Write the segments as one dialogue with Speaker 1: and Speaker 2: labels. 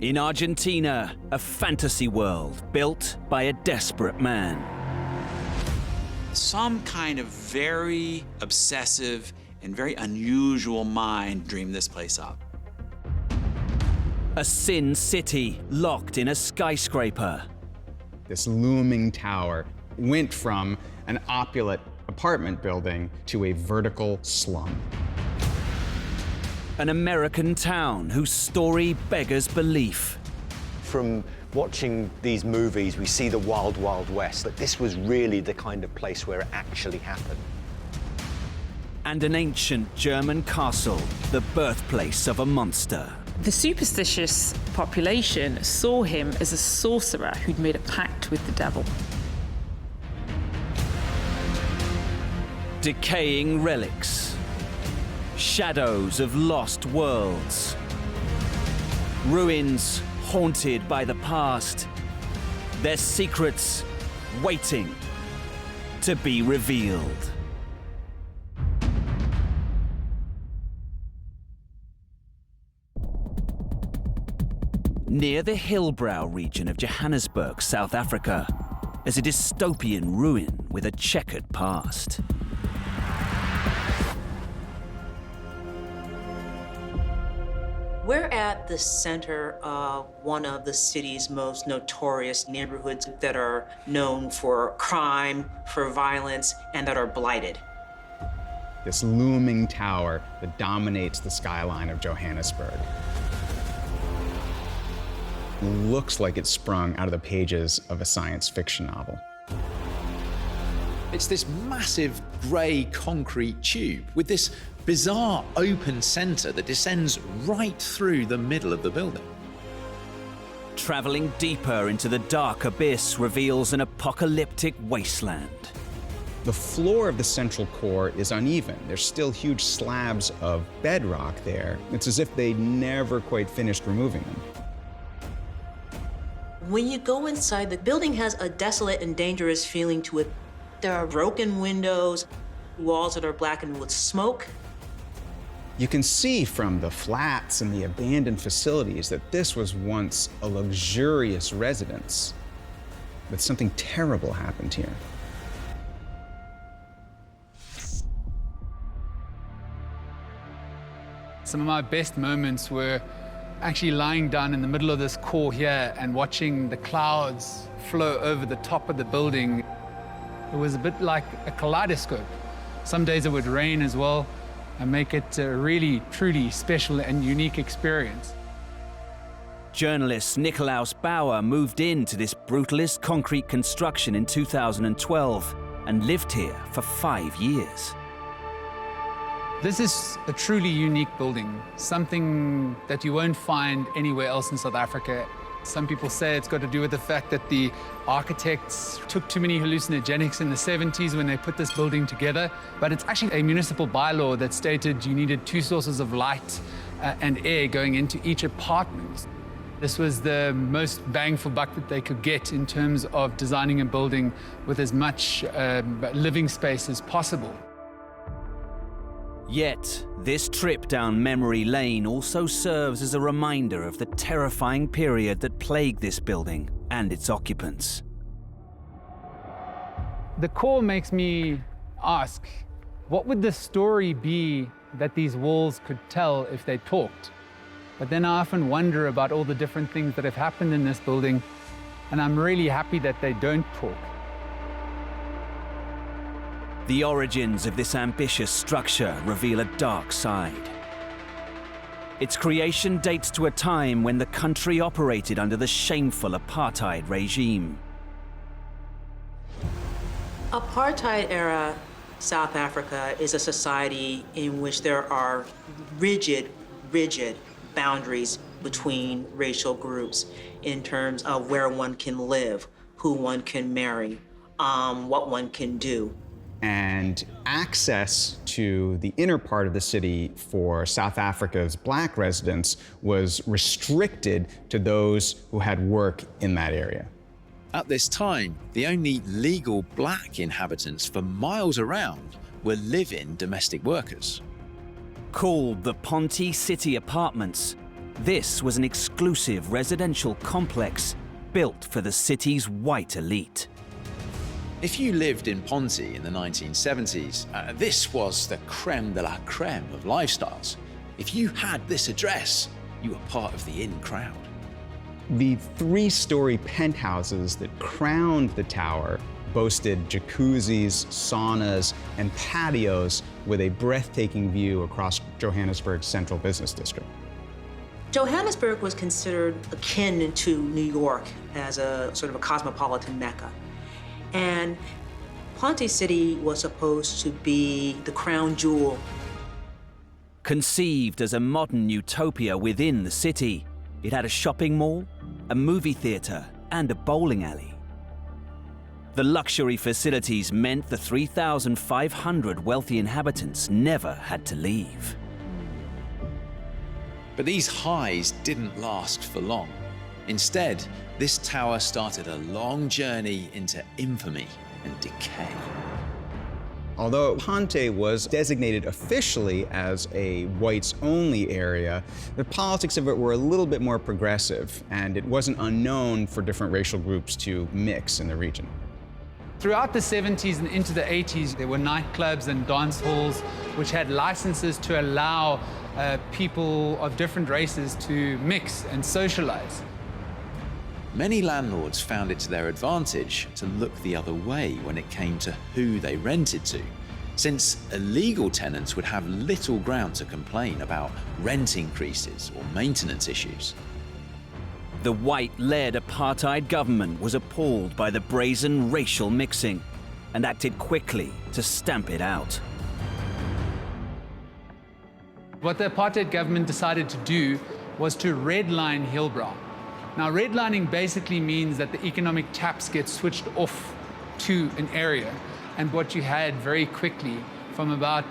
Speaker 1: In Argentina, a fantasy world built by a desperate man.
Speaker 2: Some kind of very obsessive and very unusual mind dreamed this place up.
Speaker 1: A sin city locked in a skyscraper.
Speaker 3: This looming tower went from an opulent apartment building to a vertical slum.
Speaker 1: An American town whose story beggars belief.
Speaker 4: From watching these movies, we see the wild, wild west, but this was really the kind of place where it actually happened.
Speaker 1: And an ancient German castle, the birthplace of a monster.
Speaker 5: The superstitious population saw him as a sorcerer who'd made a pact with the devil.
Speaker 1: Decaying relics. Shadows of lost worlds. Ruins haunted by the past. Their secrets waiting to be revealed. Near the Hillbrow region of Johannesburg, South Africa, is a dystopian ruin with a checkered past.
Speaker 6: We're at the center of one of the city's most notorious neighborhoods that are known for crime, for violence, and that are blighted.
Speaker 3: This looming tower that dominates the skyline of Johannesburg. Looks like it sprung out of the pages of a science fiction novel.
Speaker 7: It's this massive grey concrete tube with this bizarre open centre that descends right through the middle of the building.
Speaker 1: Traveling deeper into the dark abyss reveals an apocalyptic wasteland.
Speaker 3: The floor of the central core is uneven. There's still huge slabs of bedrock there. It's as if they never quite finished removing them.
Speaker 6: When you go inside, the building has a desolate and dangerous feeling to it. There are broken windows, walls that are blackened with smoke.
Speaker 3: You can see from the flats and the abandoned facilities that this was once a luxurious residence, but something terrible happened here.
Speaker 8: Some of my best moments were actually lying down in the middle of this core here and watching the clouds flow over the top of the building. It was a bit like a kaleidoscope. Some days it would rain as well and make it a really, truly special and unique experience.
Speaker 1: Journalist Nicolaus Bauer moved into this brutalist concrete construction in 2012 and lived here for 5 years.
Speaker 8: This is a truly unique building, something that you won't find anywhere else in South Africa. Some people say it's got to do with the fact that the architects took too many hallucinogenics in the 70s when they put this building together, but it's actually a municipal bylaw that stated you needed 2 sources of light and air going into each apartment. This was the most bang for buck that they could get in terms of designing a building with as much living space as possible.
Speaker 1: Yet, this trip down memory lane also serves as a reminder of the terrifying period that plagued this building and its occupants.
Speaker 8: The core makes me ask, what would the story be that these walls could tell if they talked? But then I often wonder about all the different things that have happened in this building, and I'm really happy that they don't talk.
Speaker 1: The origins of this ambitious structure reveal a dark side. Its creation dates to a time when the country operated under the shameful apartheid regime.
Speaker 6: Apartheid-era South Africa is a society in which there are rigid boundaries between racial groups in terms of where one can live, who one can marry, what one can do.
Speaker 3: And access to the inner part of the city for South Africa's black residents was restricted to those who had work in that area.
Speaker 7: At this time, the only legal black inhabitants for miles around were live-in domestic workers.
Speaker 1: Called the Ponte City apartments, This was an exclusive residential complex built for the city's white elite.
Speaker 7: If you lived in Ponte in the 1970s, this was the creme de la creme of lifestyles. If you had this address, you were part of the in crowd.
Speaker 3: The three-story penthouses that crowned the tower boasted jacuzzis, saunas, and patios with a breathtaking view across Johannesburg's central business district.
Speaker 6: Johannesburg was considered akin to New York as a sort of a cosmopolitan mecca. And Ponte City was supposed to be the crown jewel.
Speaker 1: Conceived as a modern utopia within the city, it had a shopping mall, a movie theater, and a bowling alley. The luxury facilities meant the 3,500 wealthy inhabitants never had to leave.
Speaker 7: But these highs didn't last for long. Instead, this tower started a long journey into infamy and decay.
Speaker 3: Although Ponte was designated officially as a whites-only area, the politics of it were a little bit more progressive, and it wasn't unknown for different racial groups to mix in the region.
Speaker 8: Throughout the 70s and into the 80s, there were nightclubs and dance halls which had licenses to allow people of different races to mix and socialize.
Speaker 7: Many landlords found it to their advantage to look the other way when it came to who they rented to, since illegal tenants would have little ground to complain about rent increases or maintenance issues.
Speaker 1: The white-led apartheid government was appalled by the brazen racial mixing and acted quickly to stamp it out.
Speaker 8: What the apartheid government decided to do was to redline Hillbrow. Now, redlining basically means that the economic taps get switched off to an area. And what you had very quickly, from about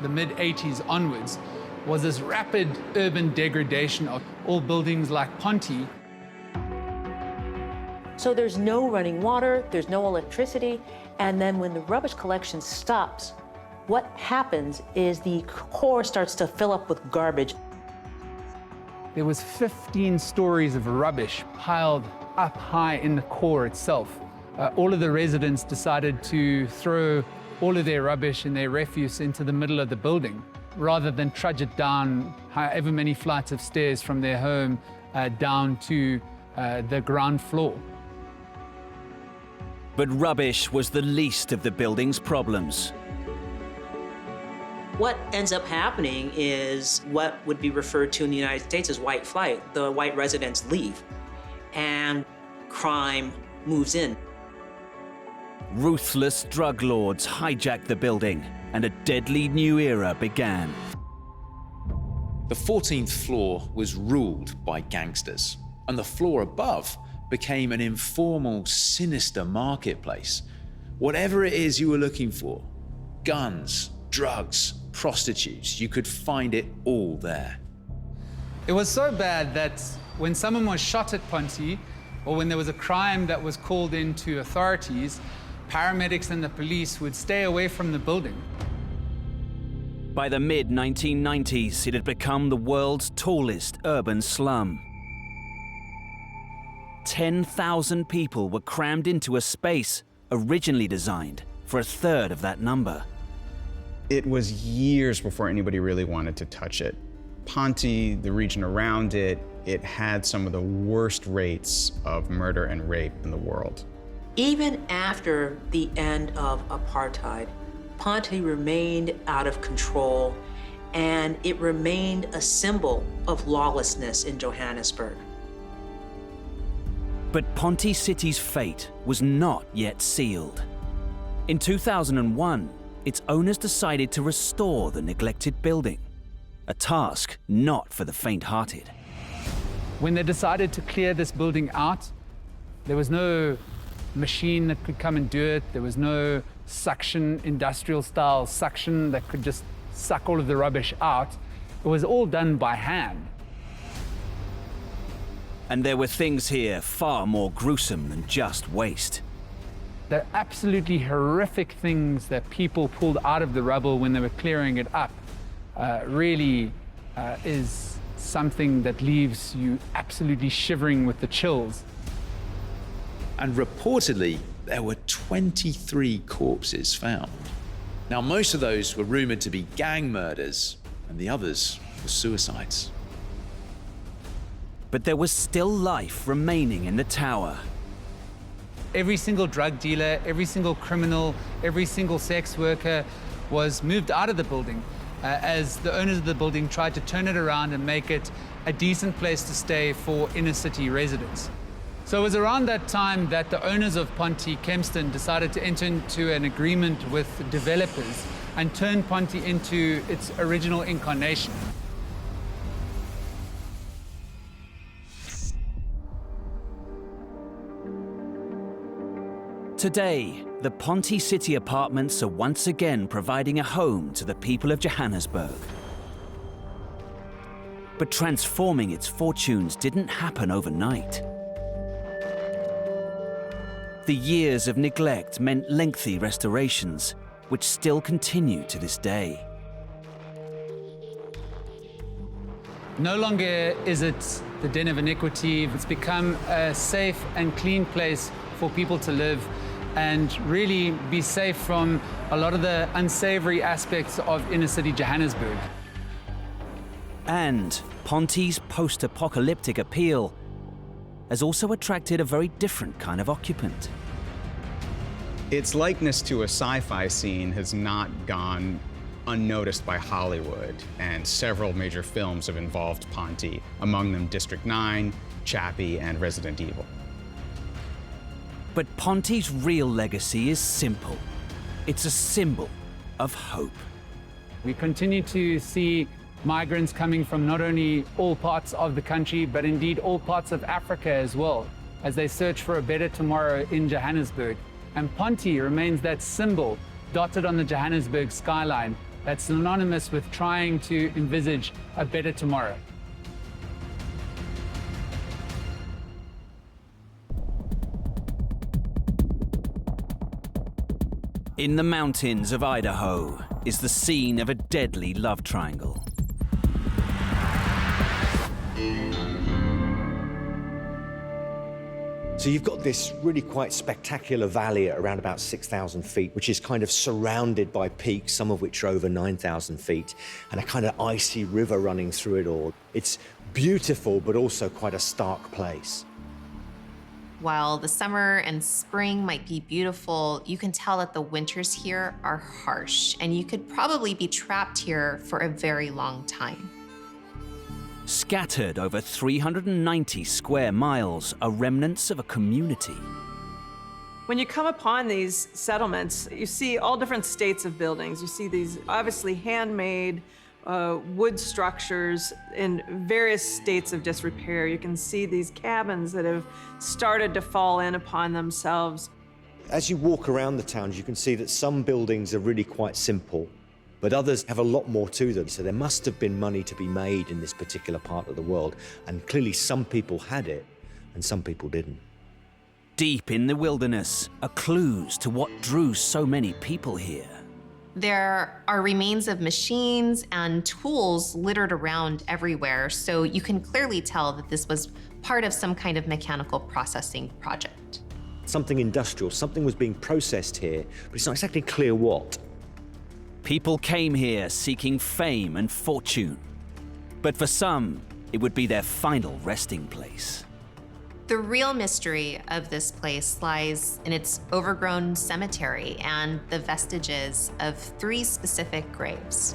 Speaker 8: the mid-80s onwards, was this rapid urban degradation of all buildings like Ponte.
Speaker 9: So there's no running water, there's no electricity, and then when the rubbish collection stops, what happens is the core starts to fill up with garbage.
Speaker 8: There was 15 stories of rubbish piled up high in the core itself. All of the residents decided to throw all of their rubbish and their refuse into the middle of the building, rather than trudge it down however many flights of stairs from their home down to the ground floor.
Speaker 1: But rubbish was the least of the building's problems.
Speaker 6: What ends up happening is what would be referred to in the United States as white flight. The white residents leave, and crime moves in.
Speaker 1: Ruthless drug lords hijacked the building, and a deadly new era began.
Speaker 7: The 14th floor was ruled by gangsters, and the floor above became an informal, sinister marketplace. Whatever it is you were looking for, guns, drugs, prostitutes, you could find it all there.
Speaker 8: It was so bad that when someone was shot at Ponte, or when there was a crime that was called into authorities, paramedics and the police would stay away from the building.
Speaker 1: By the mid-1990s, it had become the world's tallest urban slum. 10,000 people were crammed into a space originally designed for a third of that number.
Speaker 3: It was years before anybody really wanted to touch it. Ponte, the region around it, it had some of the worst rates of murder and rape in the world.
Speaker 6: Even after the end of apartheid, Ponte remained out of control, and it remained a symbol of lawlessness in Johannesburg.
Speaker 1: But Ponte City's fate was not yet sealed. In 2001, its owners decided to restore the neglected building, a task not for the faint-hearted.
Speaker 8: When they decided to clear this building out, there was no machine that could come and do it. There was no suction, industrial-style suction that could just suck all of the rubbish out. It was all done by hand.
Speaker 1: And there were things here far more gruesome than just waste.
Speaker 8: The absolutely horrific things that people pulled out of the rubble when they were clearing it up really is something that leaves you absolutely shivering with the chills.
Speaker 7: And reportedly, there were 23 corpses found. Now, most of those were rumored to be gang murders, and the others were suicides.
Speaker 1: But there was still life remaining in the tower.
Speaker 8: Every single drug dealer, every single criminal, every single sex worker was moved out of the building as the owners of the building tried to turn it around and make it a decent place to stay for inner city residents. So it was around that time that the owners of Ponte Kempston decided to enter into an agreement with developers and turn Ponte into its original incarnation.
Speaker 1: Today, the Ponte City apartments are once again providing a home to the people of Johannesburg. But transforming its fortunes didn't happen overnight. The years of neglect meant lengthy restorations, which still continue to this day.
Speaker 8: No longer is it the den of iniquity. It's become a safe and clean place for people to live and really be safe from a lot of the unsavory aspects of inner city Johannesburg.
Speaker 1: And Ponte's post-apocalyptic appeal has also attracted a very different kind of occupant.
Speaker 3: Its likeness to a sci-fi scene has not gone unnoticed by Hollywood, and several major films have involved Ponte, among them District 9, Chappie, and Resident Evil.
Speaker 1: But Ponte's real legacy is simple. It's a symbol of hope.
Speaker 8: We continue to see migrants coming from not only all parts of the country, but indeed all parts of Africa as well, as they search for a better tomorrow in Johannesburg. And Ponte remains that symbol dotted on the Johannesburg skyline that's synonymous with trying to envisage a better tomorrow.
Speaker 1: In the mountains of Idaho is the scene of a deadly love triangle.
Speaker 4: So you've got this really quite spectacular valley at around about 6,000 feet, which is kind of surrounded by peaks, some of which are over 9,000 feet, and a kind of icy river running through it all. It's beautiful, but also quite a stark place.
Speaker 10: While the summer and spring might be beautiful, you can tell that the winters here are harsh, and you could probably be trapped here for a very long time.
Speaker 1: Scattered over 390 square miles are remnants of a community.
Speaker 11: When you come upon these settlements, you see all different states of buildings. You see these obviously handmade wood structures in various states of disrepair. You can see these cabins that have started to fall in upon themselves.
Speaker 4: As you walk around the towns, you can see that some buildings are really quite simple, but others have a lot more to them. So there must have been money to be made in this particular part of the world. And clearly some people had it and some people didn't.
Speaker 1: Deep in the wilderness are clues to what drew so many people here.
Speaker 10: There are remains of machines and tools littered around everywhere, so you can clearly tell that this was part of some kind of mechanical processing project.
Speaker 4: Something industrial, something was being processed here, but it's not exactly clear what.
Speaker 1: People came here seeking fame and fortune. But for some, it would be their final resting place.
Speaker 10: The real mystery of this place lies in its overgrown cemetery and the vestiges of 3 specific graves.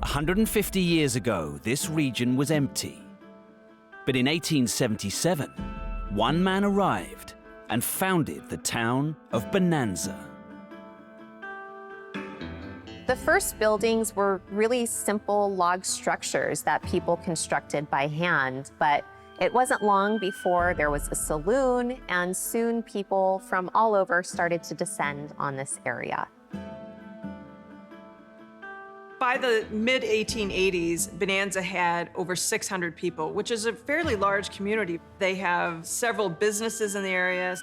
Speaker 1: A 150 years ago, this region was empty. But in 1877, one man arrived and founded the town of Bonanza.
Speaker 10: The first buildings were really simple log structures that people constructed by hand, but it wasn't long before there was a saloon, and soon people from all over started to descend on this area.
Speaker 11: By the mid-1880s, Bonanza had over 600 people, which is a fairly large community. They have several businesses in the area.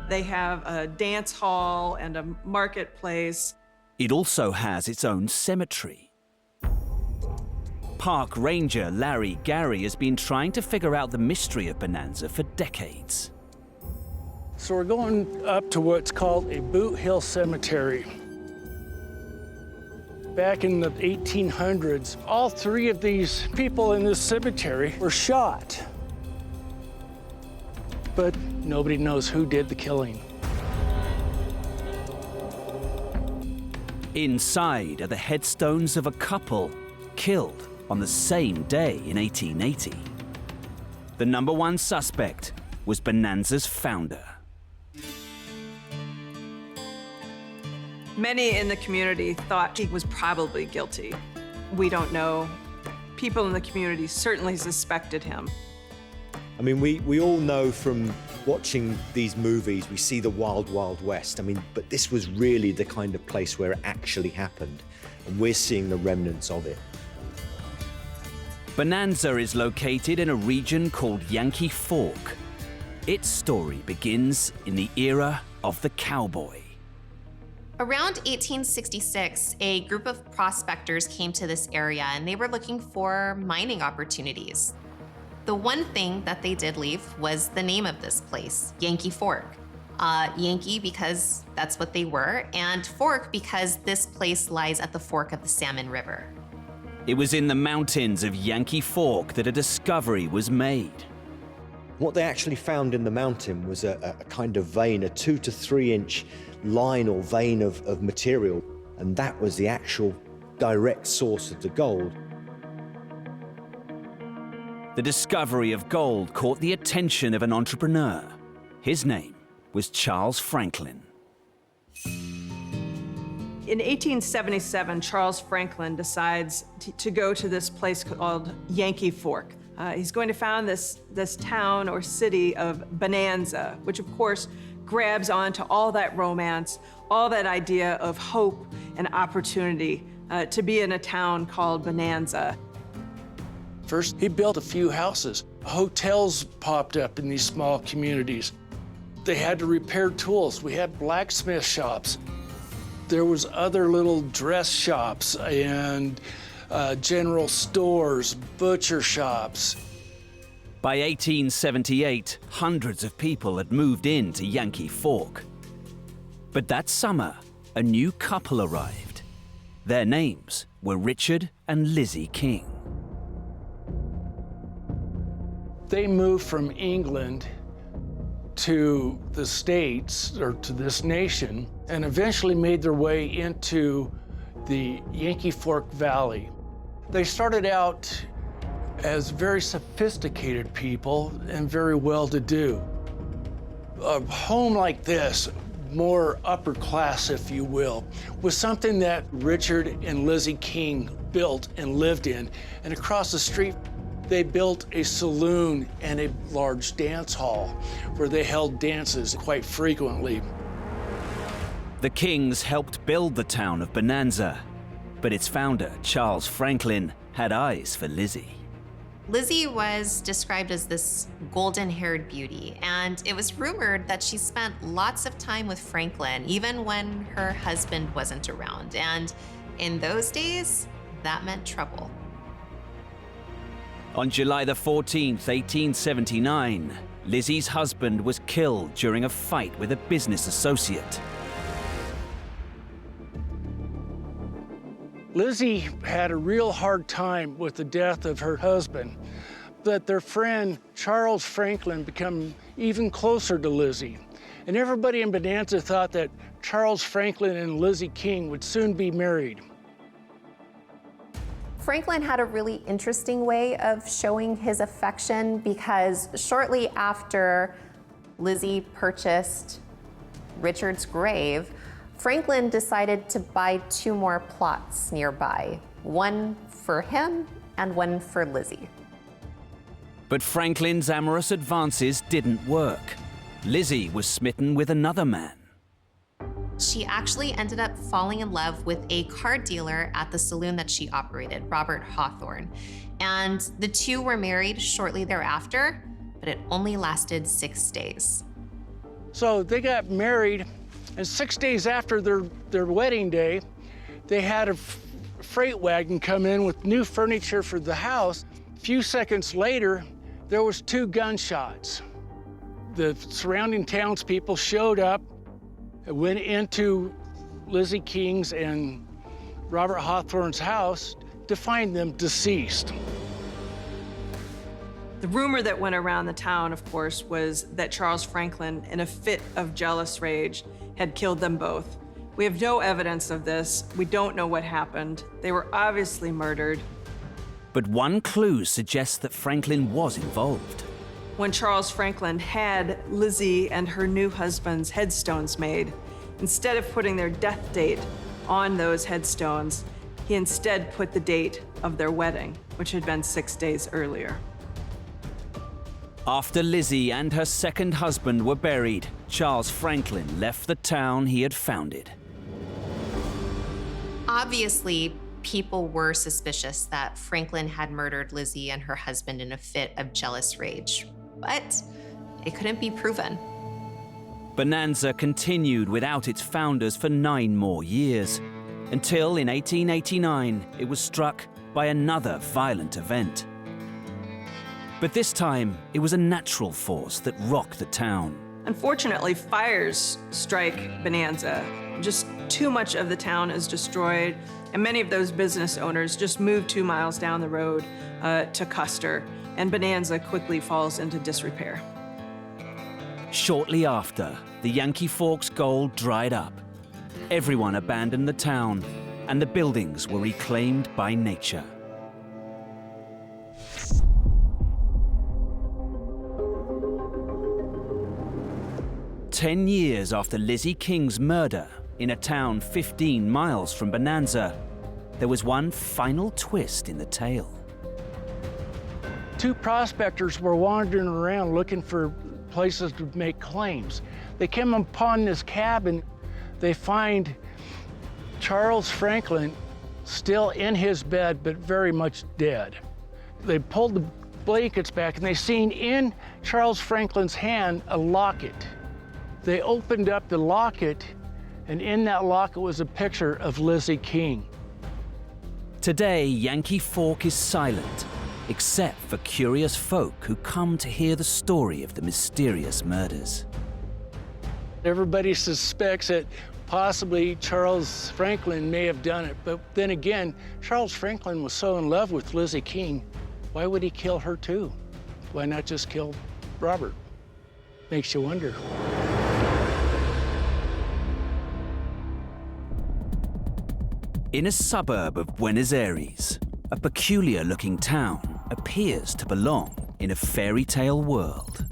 Speaker 11: They have a dance hall and a marketplace.
Speaker 1: It also has its own cemetery. Park ranger Larry Gary has been trying to figure out the mystery of Bonanza for decades.
Speaker 12: So we're going up to what's called a Boot Hill Cemetery. Back in the 1800s, all three of these people in this cemetery were shot. But nobody knows who did the killing.
Speaker 1: Inside are the headstones of a couple killed on the same day in 1880. The #1 suspect was Bonanza's founder.
Speaker 11: Many in the community thought he was probably guilty. We don't know. People in the community certainly suspected him.
Speaker 4: I mean, we all know from watching these movies, we see the wild, wild west. I mean, but this was really the kind of place where it actually happened, and we're seeing the remnants of it.
Speaker 1: Bonanza is located in a region called Yankee Fork. Its story begins in the era of the cowboy.
Speaker 10: Around 1866, a group of prospectors came to this area and they were looking for mining opportunities. The one thing that they did leave was the name of this place, Yankee Fork. Yankee because that's what they were, and Fork because this place lies at the fork of the Salmon River.
Speaker 1: It was in the mountains of Yankee Fork that a discovery was made.
Speaker 4: What they actually found in the mountain was a kind of vein, a 2 to 3 inch line or vein of material, and that was the actual direct source of the gold.
Speaker 1: The discovery of gold caught the attention of an entrepreneur. His name was Charles Franklin.
Speaker 11: In 1877, Charles Franklin decides to go to this place called Yankee Fork. He's going to found this town or city of Bonanza, which of course grabs onto all that romance, all that idea of hope and opportunity to be in a town called Bonanza.
Speaker 12: First, he built a few houses. Hotels popped up in these small communities. They had to repair tools. We had blacksmith shops. There was other little dress shops and general stores, butcher shops.
Speaker 1: By 1878, hundreds of people had moved into Yankee Fork. But that summer, a new couple arrived. Their names were Richard and Lizzie King.
Speaker 12: They moved from England to the States, or to this nation, and eventually made their way into the Yankee Fork Valley. They started out as very sophisticated people and very well-to-do. A home like this, more upper class, if you will, was something that Richard and Lizzie King built and lived in. And across the street, they built a saloon and a large dance hall where they held dances quite frequently.
Speaker 1: The Kings helped build the town of Bonanza, but its founder, Charles Franklin, had eyes for Lizzie.
Speaker 10: Lizzie was described as this golden-haired beauty, and it was rumored that she spent lots of time with Franklin, even when her husband wasn't around. And in those days, that meant trouble.
Speaker 1: On July the 14th, 1879, Lizzie's husband was killed during a fight with a business associate.
Speaker 12: Lizzie had a real hard time with the death of her husband, but their friend Charles Franklin became even closer to Lizzie. And everybody in Bonanza thought that Charles Franklin and Lizzie King would soon be married.
Speaker 10: Franklin had a really interesting way of showing his affection because shortly after Lizzie purchased Richard's grave, Franklin decided to buy 2 more plots nearby, one for him and one for Lizzie.
Speaker 1: But Franklin's amorous advances didn't work. Lizzie was smitten with another man.
Speaker 10: She actually ended up falling in love with a car dealer at the saloon that she operated, Robert Hawthorne. And the two were married shortly thereafter, but it only lasted 6 days.
Speaker 12: So they got married, and 6 days after their wedding day, They had a freight wagon come in with new furniture for the house. A few seconds later, there was 2 gunshots. The surrounding townspeople showed up, went into Lizzie King's and Robert Hawthorne's house to find them deceased.
Speaker 11: The rumor that went around the town, of course, was that Charles Franklin, in a fit of jealous rage, had killed them both. We have no evidence of this. We don't know what happened. They were obviously murdered.
Speaker 1: But one clue suggests that Franklin was involved.
Speaker 11: When Charles Franklin had Lizzie and her new husband's headstones made, instead of putting their death date on those headstones, he instead put the date of their wedding, which had been 6 days earlier.
Speaker 1: After Lizzie and her second husband were buried, Charles Franklin left the town he had founded.
Speaker 10: Obviously, people were suspicious that Franklin had murdered Lizzie and her husband in a fit of jealous rage, but it couldn't be proven.
Speaker 1: Bonanza continued without its founders for 9 more years, until in 1889 it was struck by another violent event. But this time, it was a natural force that rocked the town.
Speaker 11: Unfortunately, fires strike Bonanza. Just too much of the town is destroyed, and many of those business owners just move 2 miles down the road to Custer, and Bonanza quickly falls into disrepair.
Speaker 1: Shortly after, the Yankee Forks gold dried up. Everyone abandoned the town, and the buildings were reclaimed by nature. "10 years after Lizzie King's murder, in a town 15 miles from Bonanza, there was one final twist in the tale.
Speaker 12: 2 prospectors were wandering around looking for places to make claims. They came upon this cabin. They find Charles Franklin still in his bed, but very much dead. They pulled the blankets back, and they seen in Charles Franklin's hand a locket. They opened up the locket, and in that locket was a picture of Lizzie King.
Speaker 1: Today, Yankee Fork is silent, except for curious folk who come to hear the story of the mysterious murders.
Speaker 12: Everybody suspects that possibly Charles Franklin may have done it, but then again, Charles Franklin was so in love with Lizzie King, why would he kill her too? Why not just kill Robert? Makes you wonder.
Speaker 1: In a suburb of Buenos Aires, a peculiar-looking town appears to belong in a fairy tale world.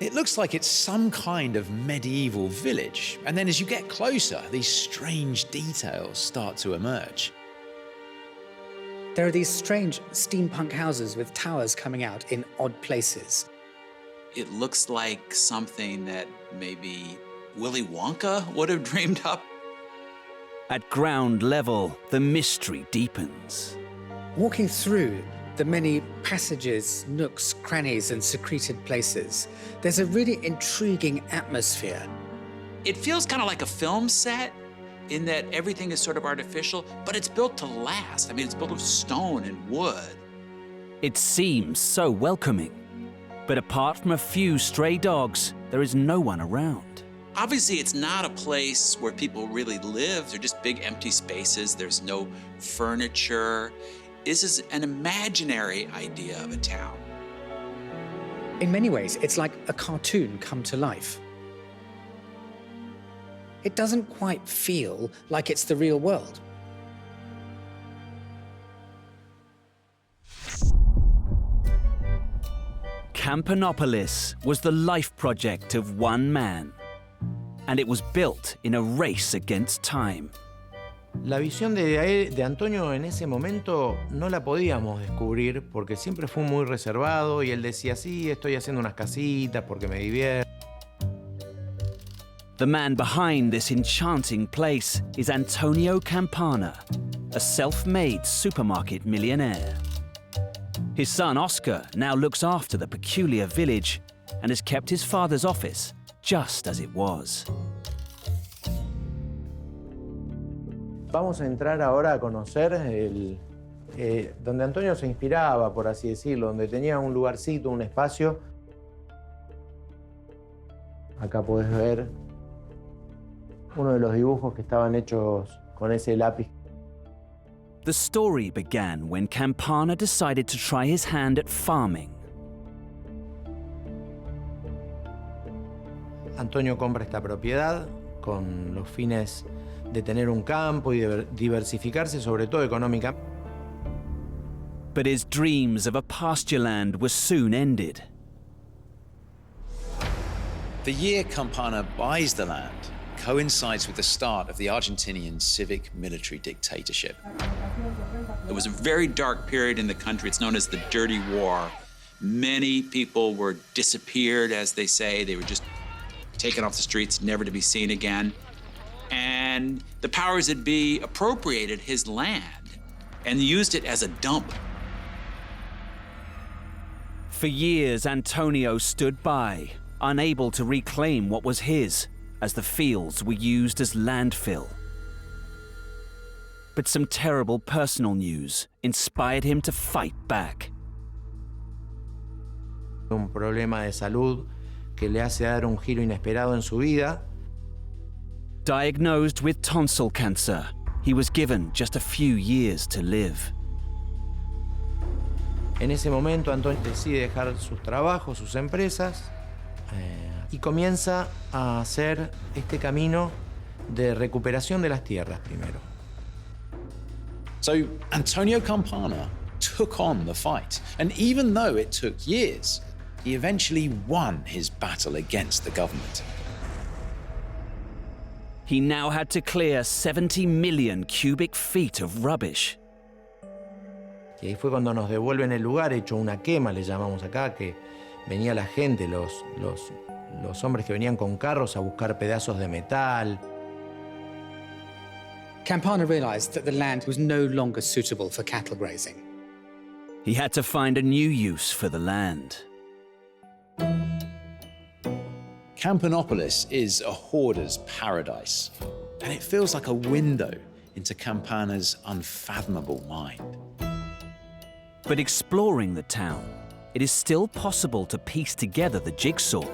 Speaker 7: It looks like it's some kind of medieval village, and then as you get closer, these strange details start to emerge.
Speaker 13: There are these strange steampunk houses with towers coming out in odd places.
Speaker 2: It looks like something that maybe Willy Wonka would have dreamed up.
Speaker 1: At ground level, the mystery deepens.
Speaker 13: Walking through the many passages, nooks, crannies, and secreted places, there's a really intriguing atmosphere.
Speaker 2: It feels kind of like a film set in that everything is sort of artificial, but it's built to last. I mean, it's built of stone and wood.
Speaker 1: It seems so welcoming. But apart from a few stray dogs, there is no one around.
Speaker 2: Obviously, it's not a place where people really live. They're just big empty spaces. There's no furniture. This is an imaginary idea of a town.
Speaker 13: In many ways, it's like a cartoon come to life. It doesn't quite feel like it's the real world.
Speaker 1: Campanopolis was the life project of one man, and it was built in a race against time.
Speaker 14: La visión de Antonio en ese momento no la podíamos descubrir porque siempre fue muy reservado y él decía, sí, estoy haciendo unas casitas porque me divierte.
Speaker 1: The man behind this enchanting place is Antonio Campana, a self-made supermarket millionaire. His son Oscar now looks after the peculiar village, and has kept his father's office just as it was.
Speaker 14: Vamos a entrar ahora a conocer donde Antonio se inspiraba, por así decirlo, donde tenía un lugarcito, un espacio. Acá podés ver uno de los dibujos que estaban hechos con ese lápiz.
Speaker 1: The story began when Campana decided to try his hand at farming.
Speaker 14: Antonio compra esta propiedad con los fines de tener un campo y de diversificarse, sobre todo económicamente.
Speaker 1: But his dreams of a pasture land were soon ended.
Speaker 7: The year Campana buys the land coincides with the start of the Argentinian civic military dictatorship.
Speaker 2: It was a very dark period in the country. It's known as the Dirty War. Many people were disappeared, as they say. They were just taken off the streets, never to be seen again. And the powers that be appropriated his land and used it as a dump.
Speaker 1: For years, Antonio stood by, unable to reclaim what was his, as the fields were used as landfill. But some terrible personal news inspired him to fight back.
Speaker 14: Un problema de salud que le hace dar un giro inesperado en su vida.
Speaker 1: Diagnosed with tonsil cancer, he was given just a few years to live.
Speaker 14: En ese momento, Antonio decide dejar sus trabajos, sus empresas, y comienza a hacer este camino de recuperación de las tierras primero.
Speaker 7: So Antonio Campana took on the fight, and even though it took years, he eventually won his battle against the government.
Speaker 1: He now had to clear 70 million cubic feet of rubbish.
Speaker 14: Y ahí fue cuando nos devuelven el lugar, hecho una quema, le llamamos acá, que venía la gente, los hombres que venían con carros a buscar pedazos de metal.
Speaker 13: Campana realized that the land was no longer suitable for cattle grazing.
Speaker 1: He had to find a new use for the land.
Speaker 7: Campanopolis is a hoarder's paradise, and it feels like a window into Campana's unfathomable mind.
Speaker 1: But exploring the town, it is still possible to piece together the jigsaw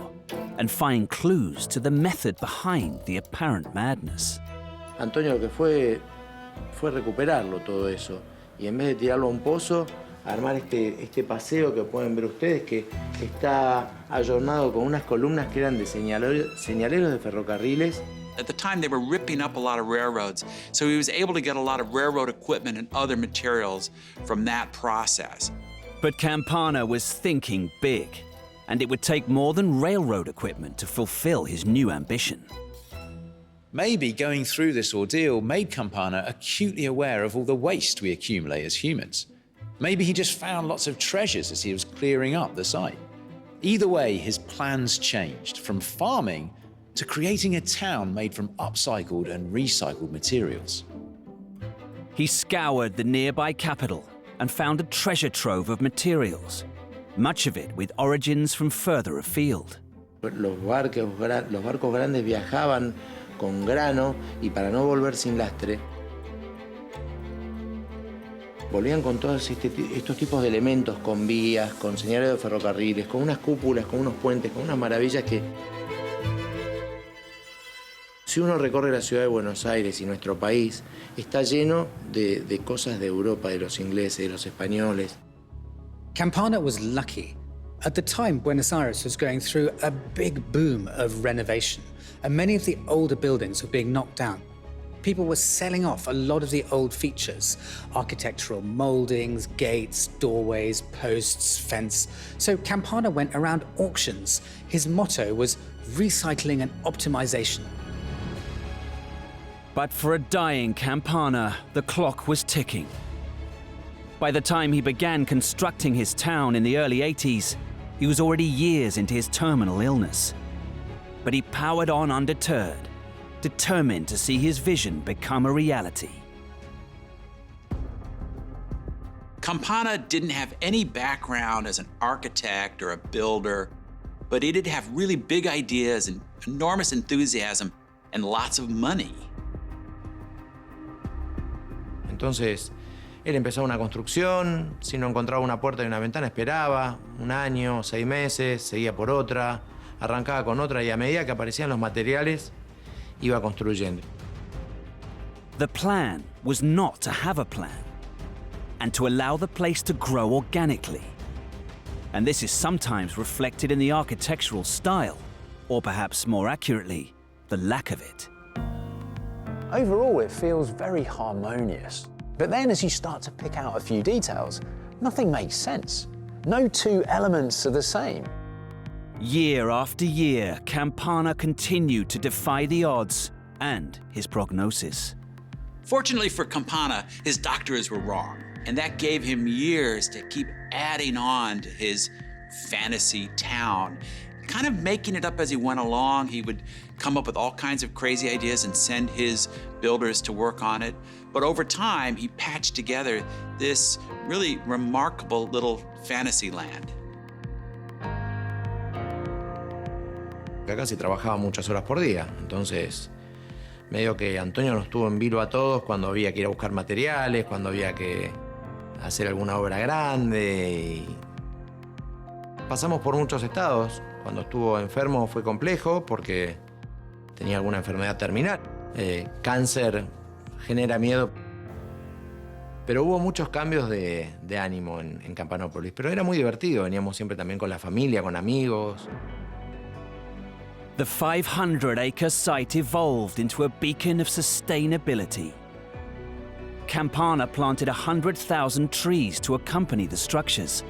Speaker 1: and find clues to the method behind the apparent madness.
Speaker 14: Antonio lo que fue recuperarlo todo eso, y en vez de tirarlo a un pozo, armar este paseo que pueden ver ustedes, que está ayornado con unas columnas que eran de señaleros de ferrocarriles.
Speaker 2: At the time, they were ripping up a lot of railroads, so he was able to get a lot of railroad equipment and other materials from that process.
Speaker 1: But Campana was thinking big, and it would take more than railroad equipment to fulfill his new ambition.
Speaker 7: Maybe going through this ordeal made Campana acutely aware of all the waste we accumulate as humans. Maybe he just found lots of treasures as he was clearing up the site. Either way, his plans changed from farming to creating a town made from upcycled and recycled materials.
Speaker 1: He scoured the nearby capital and found a treasure trove of materials, much of it with origins from further afield.
Speaker 14: Los barcos grandes viajaban con grano y para no volver sin lastre, volvían con todos estos tipos de elementos, con vías, con señales de ferrocarriles, con unas cúpulas, con unos puentes, con unas maravillas que... Si uno recorre la ciudad de Buenos Aires y nuestro país, está lleno de cosas de Europa, de los ingleses, de los españoles.
Speaker 13: Campana was lucky. At the time, Buenos Aires was going through a big boom of renovation, and many of the older buildings were being knocked down. People were selling off a lot of the old features, architectural moldings, gates, doorways, posts, fence. So Campana went around auctions. His motto was recycling and optimization.
Speaker 1: But for a dying Campana, the clock was ticking. By the time he began constructing his town in the early 80s, he was already years into his terminal illness. But he powered on undeterred, determined to see his vision become a reality.
Speaker 2: Campana didn't have any background as an architect or a builder, but he did have really big ideas and enormous enthusiasm and lots of money.
Speaker 14: Entonces, él empezó una construcción, si no encontraba una puerta y una ventana, esperaba 1 año, 6 meses, seguía por otra, arrancaba con otra y a medida que aparecían los materiales, iba construyendo.
Speaker 1: The plan was not to have a plan and to allow the place to grow organically. And this is sometimes reflected in the architectural style, or perhaps more accurately, the lack of it.
Speaker 15: Overall, it feels very harmonious. But then as you start to pick out a few details, nothing makes sense. No two elements are the same.
Speaker 1: Year after year, Campana continued to defy the odds and his prognosis.
Speaker 2: Fortunately for Campana, his doctors were wrong, and that gave him years to keep adding on to his fantasy town, kind of making it up as he went along. He would come up with all kinds of crazy ideas and send his builders to work on it. But over time, he patched together this really remarkable little fantasy land.
Speaker 14: Acá se trabajaba muchas horas por día, entonces medio que Antonio nos tuvo en vilo a todos cuando había que ir a buscar materiales, cuando había que hacer alguna obra grande. Y pasamos por muchos estados. Cuando estuvo enfermo fue complejo porque tenía alguna enfermedad terminal. Cáncer genera miedo. Pero hubo muchos cambios de ánimo en Campanopolis. Pero era muy divertido. Veníamos siempre también con la familia, con amigos.
Speaker 1: The 500-acre site evolved into a beacon of sustainability. Campana planted 100,000 trees to accompany the structures,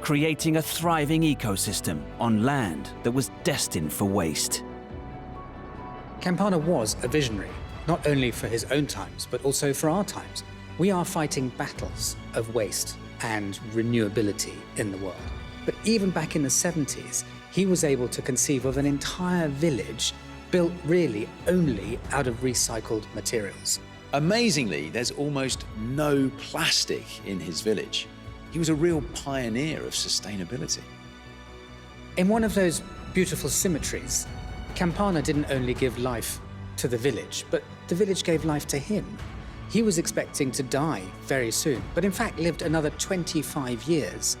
Speaker 1: creating a thriving ecosystem on land that was destined for waste.
Speaker 13: Campana was a visionary, not only for his own times, but also for our times. We are fighting battles of waste and renewability in the world. But even back in the 70s, he was able to conceive of an entire village built really only out of recycled materials.
Speaker 7: Amazingly, there's almost no plastic in his village. He was a real pioneer of sustainability.
Speaker 13: In one of those beautiful symmetries, Campana didn't only give life to the village, but the village gave life to him. He was expecting to die very soon, but in fact lived another 25 years.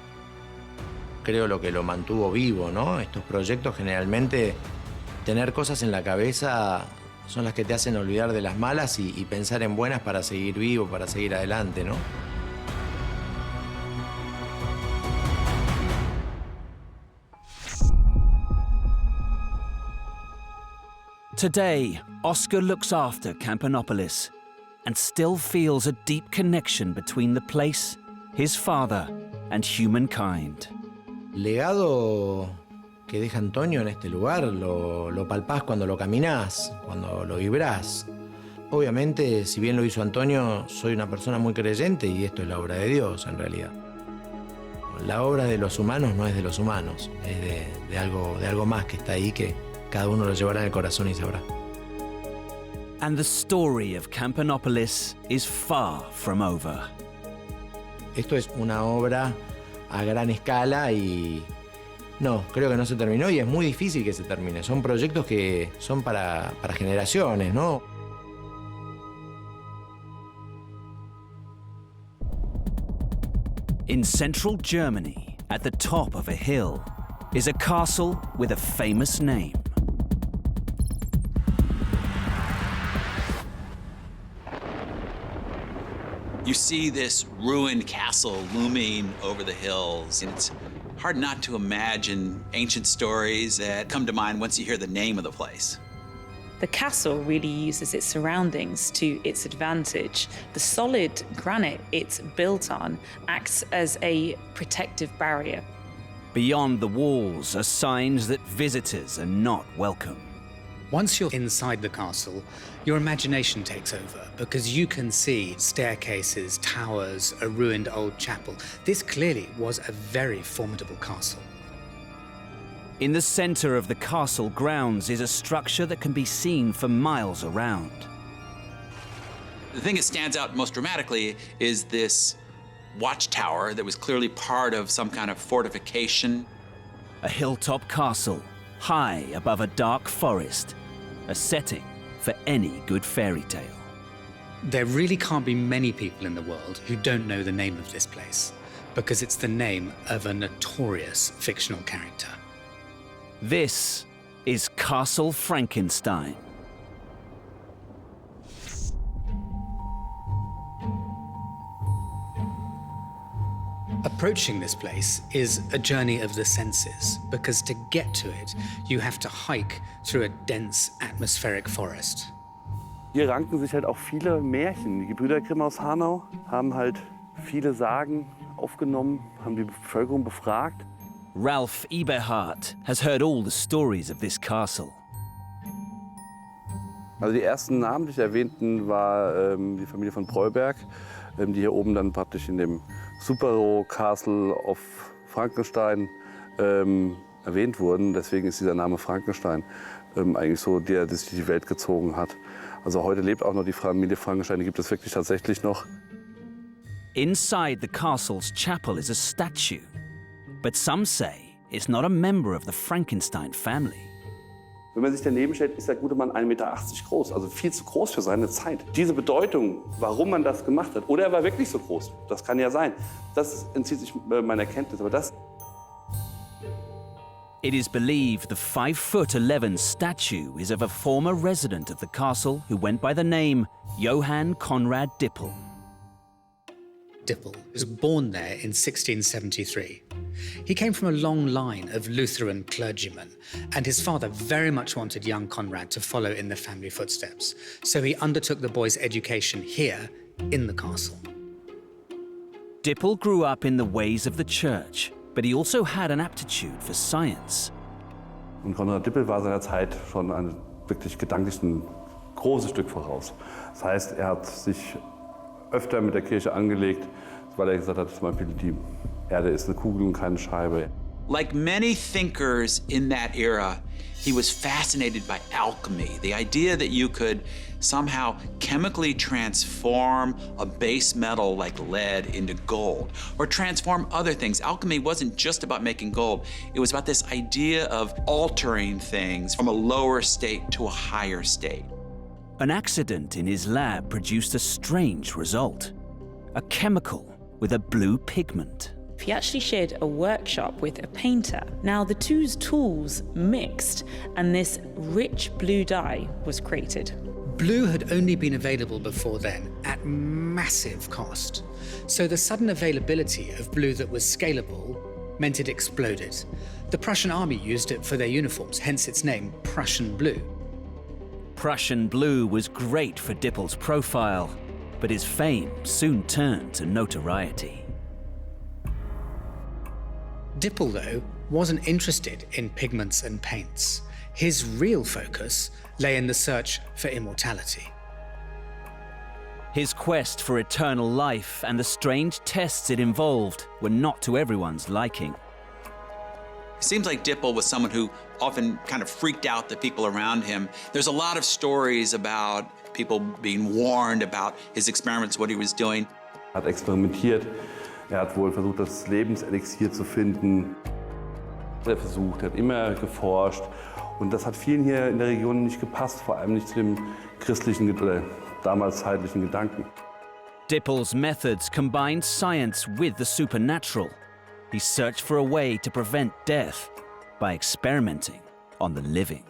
Speaker 14: Creo lo que lo mantuvo vivo, ¿no? Estos proyectos generalmente, tener cosas en la cabeza son las que te hacen olvidar de las malas y pensar en buenas para seguir vivo, para seguir adelante, ¿no?
Speaker 1: Today, Oscar looks after Campanopolis and still feels a deep connection between the place, his father, and humankind.
Speaker 14: Legado que deja Antonio en este lugar lo palpás cuando lo caminás, cuando lo vibrás. Obviamente, si bien lo hizo Antonio, soy una persona muy creyente y esto es la obra de Dios, en realidad. La obra de los humanos no es de los humanos, es de algo más que está ahí, que cada uno lo llevará en el corazón y sabrá.
Speaker 1: And the story of Campanopolis is far from over.
Speaker 14: Esto es una obra a gran escala y no, creo que no se terminó y es muy difícil que se termine. Son proyectos que son para generaciones, ¿no?
Speaker 1: In central Germany, at the top of a hill, is a castle with a famous name.
Speaker 2: You see this ruined castle looming over the hills, and it's hard not to imagine ancient stories that come to mind once you hear the name of the place.
Speaker 5: The castle really uses its surroundings to its advantage. The solid granite it's built on acts as a protective barrier.
Speaker 1: Beyond the walls are signs that visitors are not welcome.
Speaker 13: Once you're inside the castle, your imagination takes over because you can see staircases, towers, a ruined old chapel. This clearly was a very formidable castle.
Speaker 1: In the center of the castle grounds is a structure that can be seen for miles around.
Speaker 2: The thing that stands out most dramatically is this watchtower that was clearly part of some kind of fortification.
Speaker 1: A hilltop castle, high above a dark forest, a setting for any good fairy tale.
Speaker 13: There really can't be many people in the world who don't know the name of this place, because it's the name of a notorious fictional character.
Speaker 1: This is Castle Frankenstein.
Speaker 13: Approaching this place is a journey of the senses, because to get to it, you have to hike through a dense atmospheric forest.
Speaker 16: Hier ranken sich halt auch viele Märchen. Die Gebrüder Grimm aus Hanau haben halt viele Sagen aufgenommen, haben die Bevölkerung befragt.
Speaker 1: Ralph Eberhardt has heard all the stories of this castle.
Speaker 16: Also die ersten namentlich erwähnten war die Familie von Breuberg, die hier oben dann praktisch in dem Supero Castle of Frankenstein erwähnt wurden. Deswegen ist dieser Name Frankenstein eigentlich so der sich die Welt gezogen hat. Also heute lebt auch noch die Familie Frankenstein, die gibt es wirklich tatsächlich noch.
Speaker 1: Inside the castle's chapel is a statue, but some say it's not a member of the Frankenstein family.
Speaker 16: Wenn man sich daneben stellt, ist der gute Mann 1,80 Meter groß, also viel zu groß für seine Zeit. Diese Bedeutung, warum man das gemacht hat, oder er war wirklich so groß, das kann ja sein, das entzieht sich meiner Kenntnis, aber das...
Speaker 1: It is believed the 5'11" statue is of a former resident of the castle who went by the name Johann Conrad Dippel.
Speaker 13: Dippel was born there in 1673. He came from a long line of Lutheran clergymen, and his father very much wanted young Conrad to follow in the family footsteps, so he undertook the boy's education here in the castle.
Speaker 1: Dippel grew up in the ways of the church, but he also had an aptitude for science.
Speaker 16: Und Konrad Dippel war seiner Zeit schon wirklich gedanklich ein großes Stück voraus. Das heißt, er hat sich öfter mit der Kirche angelegt, weil er gesagt hat, zum Beispiel die Erde ist eine Kugel und keine Scheibe.
Speaker 2: Like many thinkers in that era, he was fascinated by alchemy, the idea that you could somehow chemically transform a base metal like lead into gold, or transform other things. Alchemy wasn't just about making gold. It was about this idea of altering things from a lower state to a higher state.
Speaker 1: An accident in his lab produced a strange result, a chemical with a blue pigment.
Speaker 5: He actually shared a workshop with a painter. Now the two tools mixed and this rich blue dye was created.
Speaker 13: Blue had only been available before then at massive cost. So the sudden availability of blue that was scalable meant it exploded. The Prussian army used it for their uniforms, hence its name, Prussian blue.
Speaker 1: Prussian blue was great for Dippel's profile, but his fame soon turned to notoriety.
Speaker 13: Dippel, though, wasn't interested in pigments and paints. His real focus lay in the search for immortality.
Speaker 1: His quest for eternal life and the strange tests it involved were not to everyone's liking.
Speaker 2: It seems like Dippel was someone who often kind of freaked out the people around him. There's a lot of stories about people being warned about his experiments, what he was doing.
Speaker 16: Er hat experimentiert, er hat wohl versucht, das Lebenselixier zu finden. Er hat immer geforscht. Und das hat vielen hier in der Region nicht gepasst, vor allem nicht zu dem christlichen oder damals zeitlichen Gedanken.
Speaker 1: Dippel's methods combined science with the supernatural. He searched for a way to prevent death by experimenting on the living.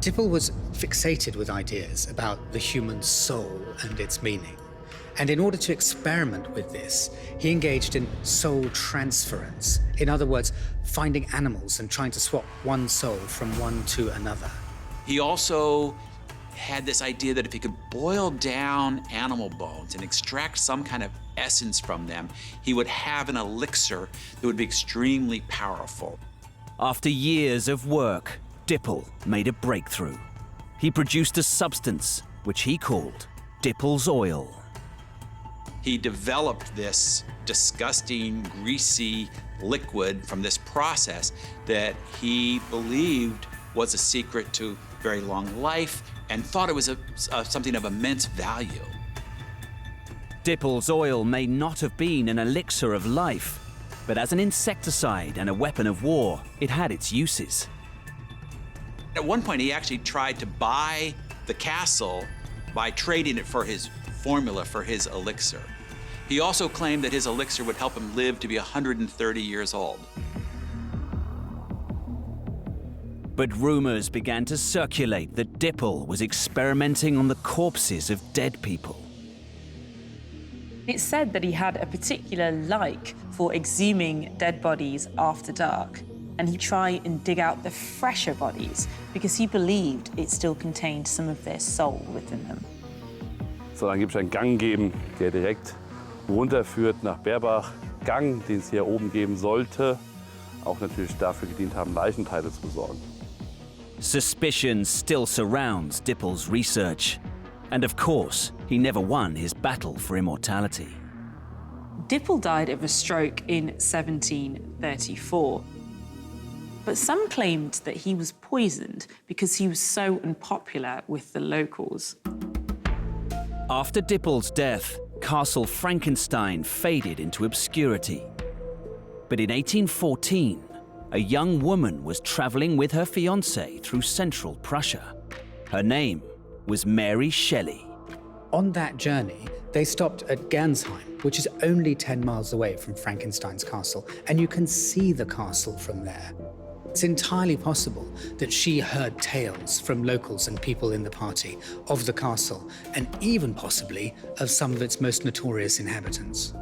Speaker 13: Dippel was fixated with ideas about the human soul and its meaning. And in order to experiment with this, he engaged in soul transference. In other words, finding animals and trying to swap one soul from one to another.
Speaker 2: He also had this idea that if he could boil down animal bones and extract some kind of essence from them, he would have an elixir that would be extremely powerful.
Speaker 1: After years of work, Dippel made a breakthrough. He produced a substance which he called Dippel's oil.
Speaker 2: He developed this disgusting, greasy liquid from this process that he believed was a secret to very long life and thought it was something of immense value.
Speaker 1: Dippel's oil may not have been an elixir of life, But as an insecticide and a weapon of war, it had its uses.
Speaker 2: At one point, he actually tried to buy the castle by trading it for his formula for his elixir. He also claimed that his elixir would help him live to be 130 years old.
Speaker 1: But rumors began to circulate that Dipple was experimenting on the corpses of dead people.
Speaker 5: It's said that he had a particular like for exhuming dead bodies after dark, and he'd try and dig out the fresher bodies because he believed it still contained some of their soul within them.
Speaker 16: So, dann gibt es einen Gang geben, der direkt runterführt nach Berbach. Gang, den es hier oben geben sollte, auch natürlich dafür gedient haben, Leichenteile zu besorgen.
Speaker 1: Suspicion still surrounds Dipple's research. And of course, he never won his battle for immortality.
Speaker 5: Dipple died of a stroke in 1734. But some claimed that he was poisoned because he was so unpopular with the locals.
Speaker 1: After Dipple's death, Castle Frankenstein faded into obscurity. But in 1814, a young woman was traveling with her fiancé through central Prussia. Her name was Mary Shelley.
Speaker 13: On that journey, they stopped at Gansheim, which is only 10 miles away from Frankenstein's castle, and you can see the castle from there. It's entirely possible that she heard tales from locals and people in the party of the castle, and even possibly of some of its most notorious inhabitants.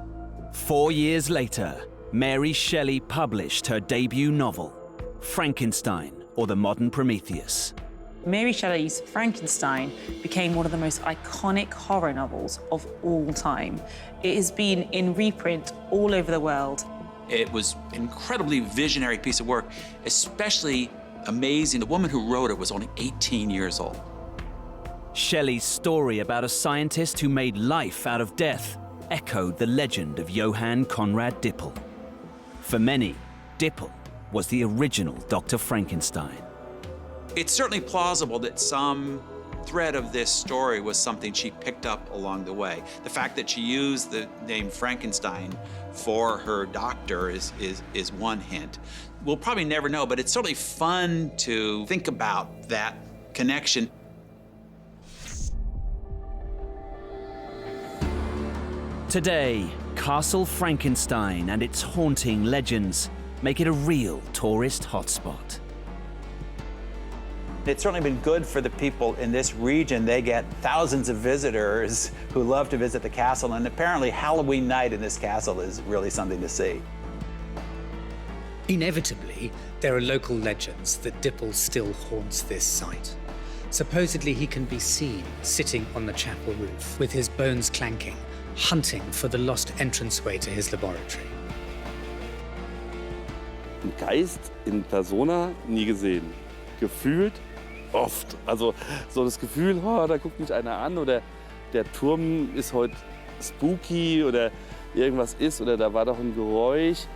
Speaker 1: 4 years later, Mary Shelley published her debut novel, Frankenstein, or the Modern Prometheus.
Speaker 5: Mary Shelley's Frankenstein became one of the most iconic horror novels of all time. It has been in reprint all over the world.
Speaker 2: It was an incredibly visionary piece of work, especially amazing. The woman who wrote it was only 18 years old.
Speaker 1: Shelley's story about a scientist who made life out of death echoed the legend of Johann Conrad Dipple. For many, Dipple was the original Dr. Frankenstein.
Speaker 2: It's certainly plausible that some thread of this story was something she picked up along the way. The fact that she used the name Frankenstein for her doctor is one hint. We'll probably never know, but it's certainly fun to think about that connection.
Speaker 1: Today, Castle Frankenstein and its haunting legends make it a real tourist hotspot.
Speaker 17: It's certainly been good for the people in this region. They get thousands of visitors who love to visit the castle, and apparently Halloween night in this castle is really something to see.
Speaker 13: Inevitably, there are local legends that Dipple still haunts this site. Supposedly, he can be seen sitting on the chapel roof with his bones clanking, hunting for the lost entranceway to his laboratory.
Speaker 16: Ein Geist in Persona nie gesehen. Gefühlt oft. Also so das Gefühl, oh, da guckt mich einer an oder der Turm ist heute spooky oder irgendwas ist oder da war doch ein Geräusch.